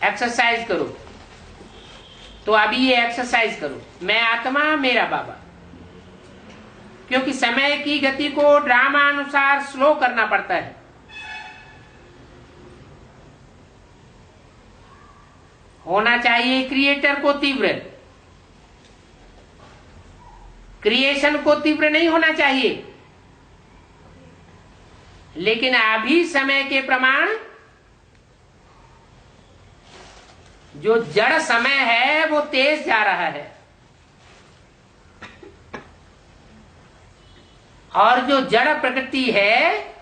एक्सरसाइज करो। तो अभी ये एक्सरसाइज करो, मैं आत्मा मेरा बाबा। क्योंकि समय की गति को ड्रामा अनुसार स्लो करना पड़ता है। होना चाहिए क्रिएटर को तीव्र, क्रिएशन को तीव्र नहीं होना चाहिए। लेकिन अभी समय के प्रमाण जो जड़ समय है वो तेज जा रहा है, और जो जड़ प्रकृति है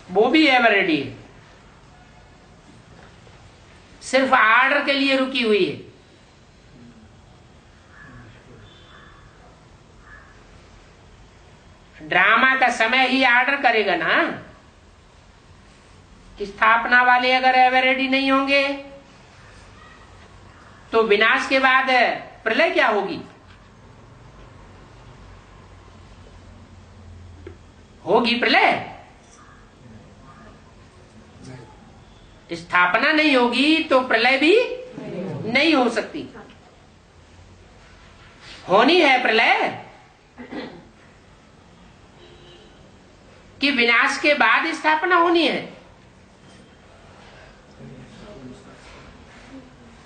वो भी एवर रेडी है, सिर्फ आर्डर के लिए रुकी हुई है। ड्रामा का समय ही आर्डर करेगा ना। स्थापना वाले अगर एवर रेडी नहीं होंगे तो विनाश के बाद प्रलय क्या होगी? होगी प्रलय। स्थापना नहीं होगी तो प्रलय भी नहीं हो सकती। होनी है प्रलय कि विनाश के बाद स्थापना होनी है।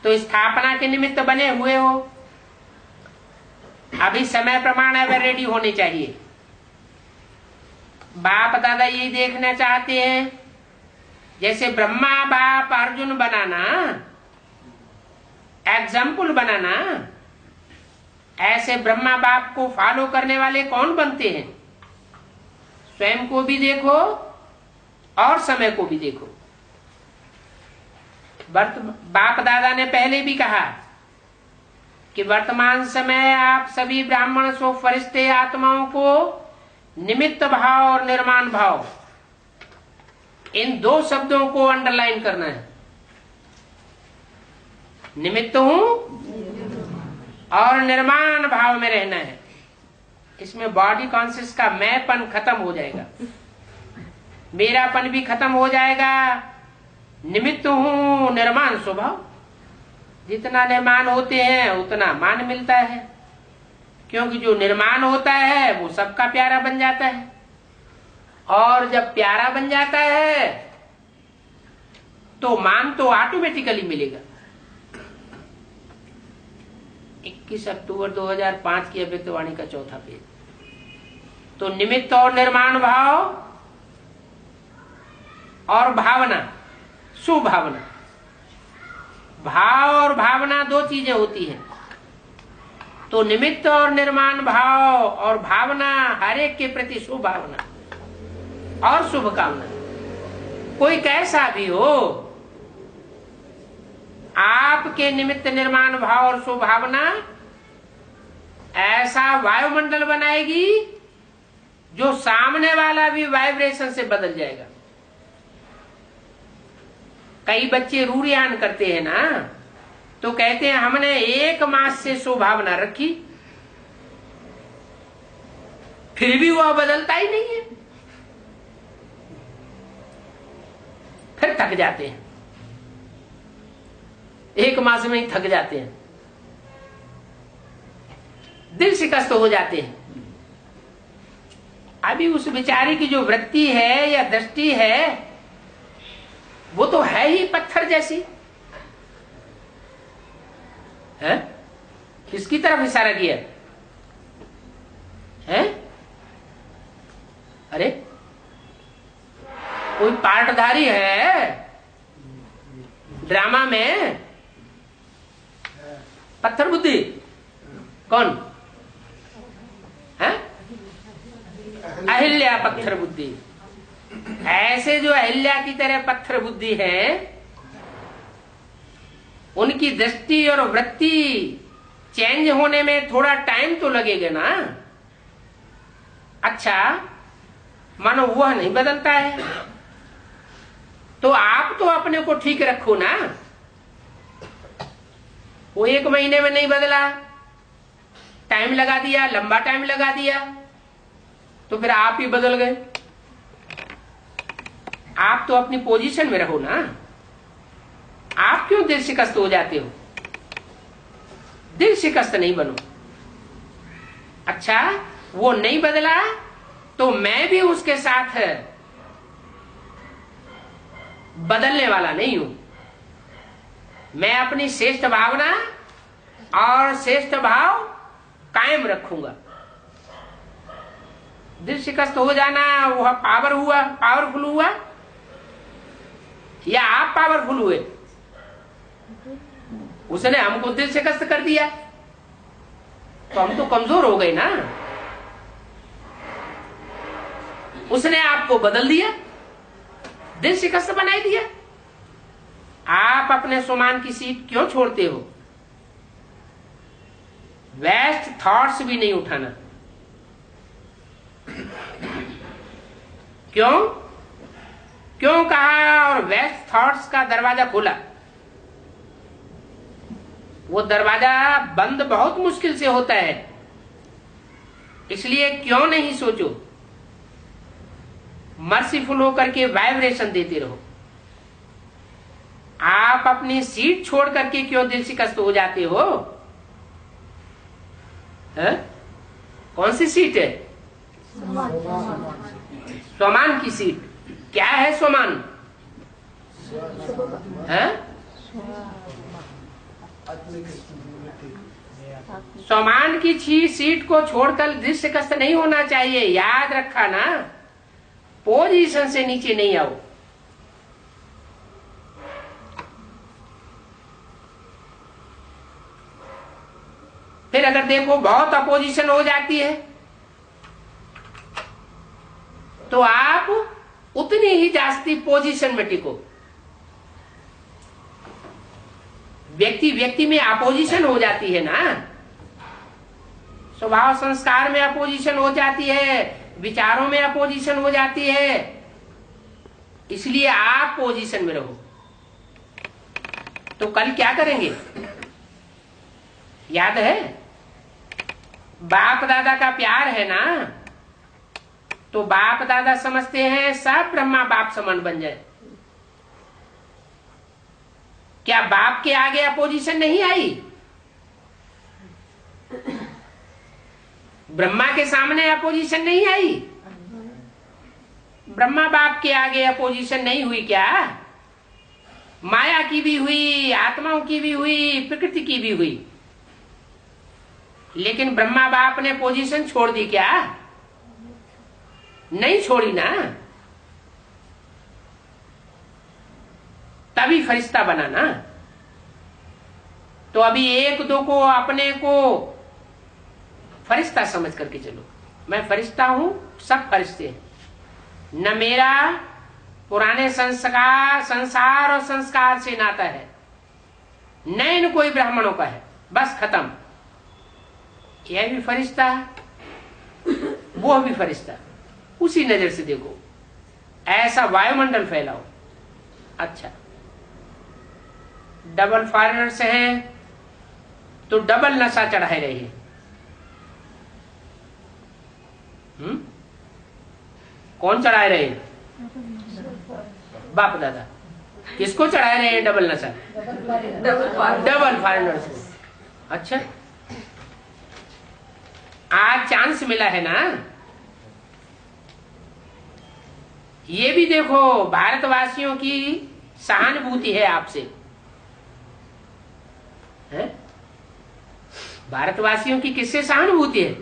तो स्थापना के निमित्त बने हुए हो, अभी समय प्रमाण एवर रेडी होने चाहिए। बाप दादा ये देखना चाहते हैं, जैसे ब्रह्मा बाप अर्जुन बनाना, एग्जाम्पल बनाना, ऐसे ब्रह्मा बाप को फॉलो करने वाले कौन बनते हैं? स्वयं को भी देखो और समय को भी देखो। बाप दादा ने पहले भी कहा कि वर्तमान समय आप सभी ब्राह्मण सो फरिश्ते आत्माओं को निमित्त भाव और निर्माण भाव, इन दो शब्दों को अंडरलाइन करना है। निमित्त हूं और निर्माण भाव में रहना है। इसमें बॉडी कॉन्शियस का मैंपन खत्म हो जाएगा, मेरापन भी खत्म हो जाएगा। निमित्त हूं, निर्माण स्वभाव। जितना निर्माण होते हैं उतना मान मिलता है, क्योंकि जो निर्माण होता है वो सबका प्यारा बन जाता है, और जब प्यारा बन जाता है तो मान तो ऑटोमेटिकली मिलेगा। 21 अक्टूबर 2005 की अव्यक्तवाणी का चौथा पेज। तो निमित्त और निर्माण भाव और भावना, सुभावना। भाव और भावना दो चीजें होती हैं। तो निमित्त और निर्माण भाव और भावना, हर एक के प्रति शुभ भावना और शुभकामना, कोई कैसा भी हो, आपके निमित्त निर्माण भाव और शुभ भावना ऐसा वायुमंडल बनाएगी जो सामने वाला भी वाइब्रेशन से बदल जाएगा। कई बच्चे रूरियान करते हैं ना, तो कहते हैं हमने 1 मास से शुभभावना रखी, फिर भी वह बदलता ही नहीं है, फिर थक जाते हैं, 1 मास में ही थक जाते हैं, दिल शिकस्त हो जाते हैं। अभी उस बेचारे की जो वृत्ति है या दृष्टि है वो तो है ही पत्थर जैसी है। किसकी तरफ इशारा किया है? अरे कोई पार्टधारी है ड्रामा में? पत्थर बुद्धि कौन है? अहिल्या पत्थर बुद्धि। ऐसे जो अहिल्या की तरह पत्थर बुद्धि है, उनकी दृष्टि और वृत्ति चेंज होने में थोड़ा टाइम तो लगेगा ना। अच्छा, मानो वह नहीं बदलता है, तो आप तो अपने को ठीक रखो ना। वो 1 महीने में नहीं बदला, टाइम लगा दिया, लंबा टाइम लगा दिया, तो फिर आप ही बदल गए। आप तो अपनी पोजीशन में रहो ना। आप क्यों दिल शिकस्त हो जाते हो? दिल शिकस्त नहीं बनो। अच्छा, वो नहीं बदला तो मैं भी उसके साथ बदलने वाला नहीं हूं। मैं अपनी श्रेष्ठ भावना और श्रेष्ठ भाव कायम रखूंगा। दिल शिकस्त हो जाना वह पावरफुल हुआ या आप पावरफुल हुए? उसने हमको दिल शिकस्त कर दिया तो हम तो कमजोर हो गए ना। उसने आपको बदल दिया, दिल शिकस्त बनाई दिया। आप अपने सुमान की सीट क्यों छोड़ते हो? वेस्ट थॉट्स भी नहीं उठाना। क्यों कहा? और वेस्ट थॉट्स का दरवाजा खोला। वो दरवाजा बंद बहुत मुश्किल से होता है, इसलिए क्यों नहीं सोचो। मर्सीफुल होकर के वाइब्रेशन देते रहो। आप अपनी सीट छोड़ करके क्यों दिल शिकस्त हो जाते हो? है? कौन सी सीट है? स्वमान की सीट। क्या है स्वमान? है? स्वमान की सीट को छोड़कर दिल शिकस्त नहीं होना चाहिए। याद रखा ना, पोजीशन से नीचे नहीं आओ। फिर अगर देखो बहुत अपोजिशन हो जाती है तो आप उतनी ही जास्ती पोजीशन में टिको। व्यक्ति में अपोजिशन हो जाती है ना, स्वभाव संस्कार में अपोजिशन हो जाती है, विचारों में अपोजिशन हो जाती है, इसलिए आप पोजीशन में रहो। तो कल क्या करेंगे याद है? बाप दादा का प्यार है ना, तो बाप दादा समझते हैं सब ब्रह्मा बाप समान बन जाए। क्या बाप के आगे अपोजिशन नहीं आई? ब्रह्मा के सामने अपोजिशन नहीं आई? ब्रह्मा बाप के आगे अपोजिशन नहीं हुई क्या? माया की भी हुई, आत्माओं की भी हुई, प्रकृति की भी हुई, लेकिन ब्रह्मा बाप ने पोजीशन छोड़ दी क्या? नहीं छोड़ी ना, तभी फरिश्ता बना ना। तो अभी 1-2 को अपने को फरिश्ता समझ करके चलो। मैं फरिश्ता हूं, सब फरिश्ते हैं। न मेरा पुराने संसार और संस्कार से नाता है, न इन कोई ब्राह्मणों का है, बस खत्म। यह भी फरिश्ता, वो भी फरिश्ता, उसी नजर से देखो। ऐसा वायुमंडल फैलाओ। अच्छा, डबल फॉरेनर्स हैं तो डबल नशा चढ़ाए रहे हैं। कौन चढ़ाए रहे हैं? बाप दादा। किसको चढ़ाए रहे हैं डबल नशा? डबल फॉरेनर्स को। अच्छा, आज चांस मिला है ना। ये भी देखो, भारतवासियों की सहानुभूति है आपसे, है? भारतवासियों की किससे सहानुभूति है?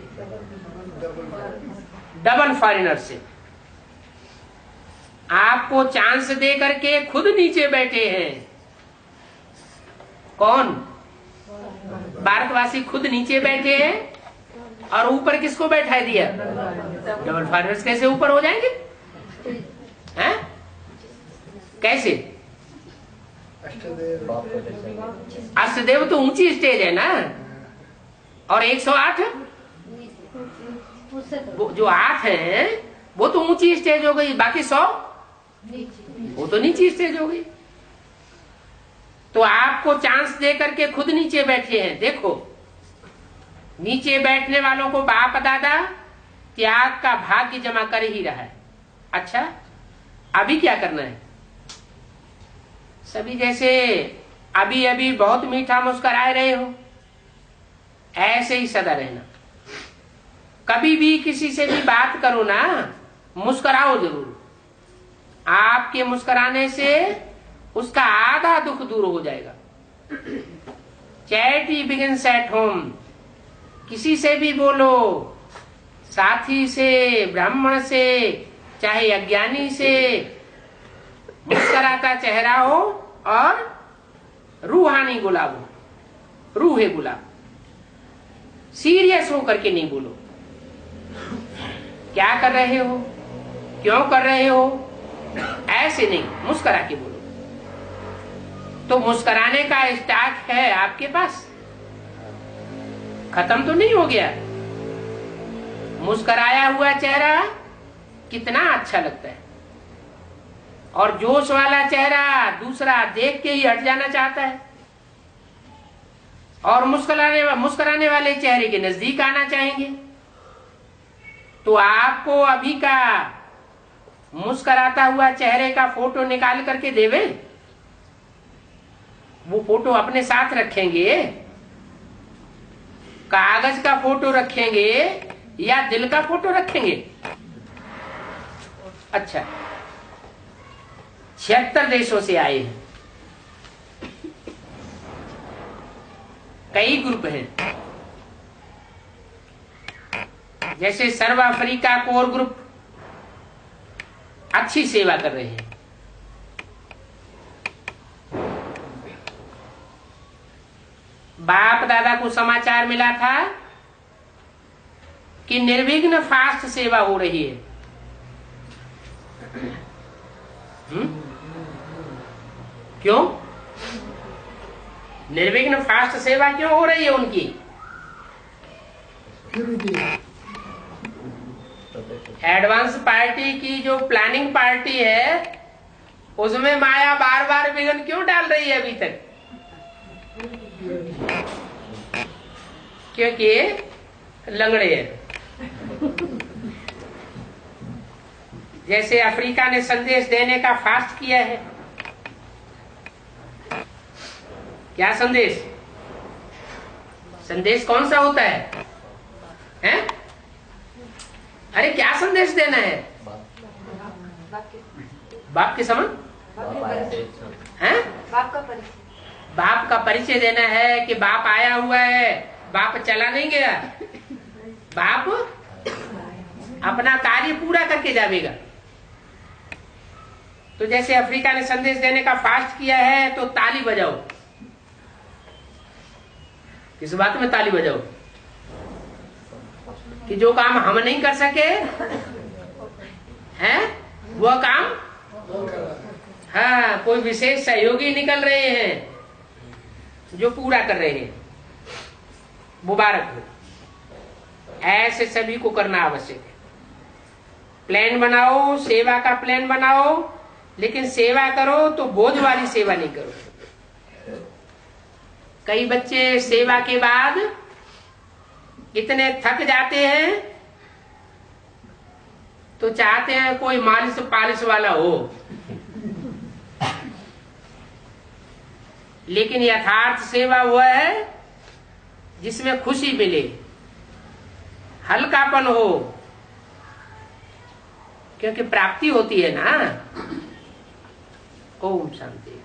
डबल फॉरेनर से। आपको चांस दे करके खुद नीचे बैठे हैं। कौन? भारतवासी खुद नीचे बैठे हैं और ऊपर किसको बैठा दिया? Double foreigners. कैसे ऊपर हो जाएंगे? हैं? कैसे? अष्टदेव तो ऊंची स्टेज है ना, और 108 जो 8 है वो तो ऊंची स्टेज हो गई, बाकी 100 वो तो नीची स्टेज हो गई। तो आपको चांस दे करके खुद नीचे बैठे हैं। देखो, नीचे बैठने वालों को बाप दादा त्याग का भाग्य जमा कर ही रहा है। अच्छा, अभी क्या करना है? सभी जैसे अभी अभी बहुत मीठा मुस्कुराए रहे हो, ऐसे ही सदा रहना। कभी भी किसी से भी बात करो ना, मुस्कुराओ जरूर। आपके मुस्कुराने से उसका आधा दुख दूर हो जाएगा। Charity begins at home. किसी से भी बोलो, साथी से, ब्राह्मण से, चाहे अज्ञानी से, मुस्कुराता चेहरा हो और रूहानी गुलाब हो, रूहे गुलाब। सीरियस हो करके नहीं बोलो। क्या कर रहे हो, क्यों कर रहे हो, ऐसे नहीं, मुस्कुरा के बोलो। तो मुस्कुराने का स्टॉक है आपके पास, खत्म तो नहीं हो गया। मुस्कुराया हुआ चेहरा कितना अच्छा लगता है, और जोश वाला चेहरा दूसरा देख के ही हट जाना चाहता है, और मुस्कुराने वाले चेहरे के नजदीक आना चाहेंगे। तो आपको अभी का मुस्कुराता हुआ चेहरे का फोटो निकाल करके देवे, वो फोटो अपने साथ रखेंगे, कागज का फोटो रखेंगे या दिल का फोटो रखेंगे? अच्छा, 76 देशों से आए हैं, कई ग्रुप हैं। जैसे सर्व अफ्रीका कोर ग्रुप अच्छी सेवा कर रहे हैं। बाप दादा को समाचार मिला था कि निर्विघ्न फास्ट सेवा हो रही है। क्यों निर्विघ्न फास्ट सेवा क्यों हो रही है उनकी? एडवांस पार्टी की जो प्लानिंग पार्टी है, उसमें माया बार बार विघ्न क्यों डाल रही है अभी तक? क्योंकि लंगड़े हैं। जैसे अफ्रीका ने संदेश देने का फास्ट किया है। क्या संदेश? संदेश कौन सा होता है? हैं? अरे क्या संदेश देना है? बाप के समान हैं? बाप का परिचय देना है कि बाप आया हुआ है, बाप चला नहीं गया, बाप अपना कार्य पूरा करके जाएगा। तो जैसे अफ्रीका ने संदेश देने का फास्ट किया है, तो ताली बजाओ। किस बात में ताली बजाओ? कि जो काम हम नहीं कर सके हैं वह काम हाँ कोई विशेष सहयोगी निकल रहे हैं जो पूरा कर रहे हैं। मुबारक हो। ऐसे सभी को करना आवश्यक है। प्लान बनाओ, सेवा का प्लान बनाओ, लेकिन सेवा करो तो बोझ वाली सेवा नहीं करो। कई बच्चे सेवा के बाद इतने थक जाते हैं तो चाहते हैं कोई मालिश पालिश वाला हो, लेकिन यथार्थ सेवा वह है जिसमें खुशी मिले, हल्कापन हो, क्योंकि प्राप्ति होती है ना। ओम शांति।